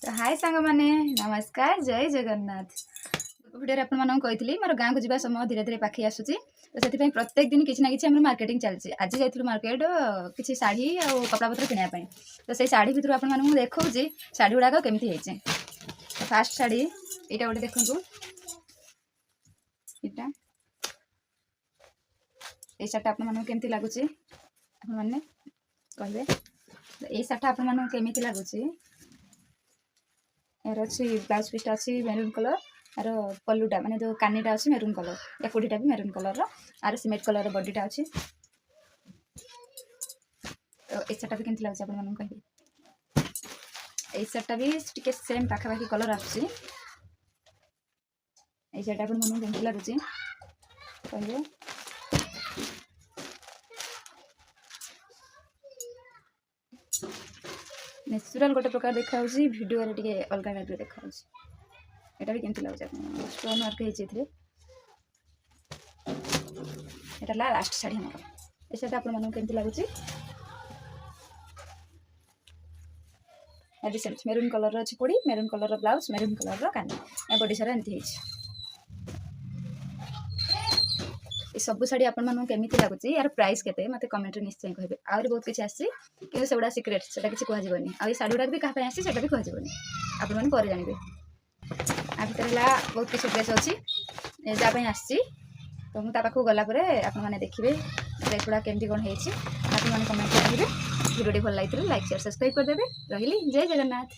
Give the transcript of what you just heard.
तो हाय सांग माने नमस्कार जय जगन्नाथ। भिडियो आपण मानक कही मोर गाँव को जीवा समय धीरे धीरे पाखे आसूची तो से प्रत्येक दिन किसी ना कि मार्केटिंग चलती। आज जाइलु मार्केट किसी शाढ़ी और कपड़ा पत्र किनापी तो से शाढ़ी भितर आप देखा शाढ़ी गुड़ाक केमती है। तो फास्ट शाढ़ी यहाँ गोटे देखु यहाँ ये शार्ट आपमती लगुच आपने कहे ये शार्ट आपमती लगुच यार अच्छी ब्लाउज पीसटा अच्छी मेरून कलर यार पल्लूटा माने जो कानीटा अच्छी मेरून कलर या कोडीटा भी maroon colour or cement colour बॉडीटा अच्छी। तो ए शार्ट भी केमती लगुच आपन कहे ए शार्ट भी टिके सेम पाखापाखी कलर आछी। ए शार्ट आपन केमती लगुच कहे नेचुरल गोटे प्रकार देखा वीडियो टे अलग टाइप देखा यहाँ भी केमती लगुच स्टोन वर्क होता लास्ट शाढ़ी हमारा ये शाढ़ी आप केमती लगुच मेरून कलर अच्छी पड़ी maroon colour blouse maroon colour कानी बॉडी सारा एमती ये सब शाढ़ी आपको केमती लगुच यार प्राइस केते मते कमेंट निश्चय कहे। आहरी बहुत किसी आसी कि सेगुड़ा सिक्रेट से किसी कहनी आ शाढ़ी गुड़ा भी क्या आसी भी कहनी आपण मैंने जानवे। आ भर बहुत किसी ड्रेस अच्छी जहाँ आसी तो मुझे पाखक गलापर आपने देखिए ड्रेस गुड़ा केमती कौन होती कमेंट करेंगे। वीडियो भल लगी लाइक शेयर सब्सक्राइब करदेवे। रही जय जगन्नाथ।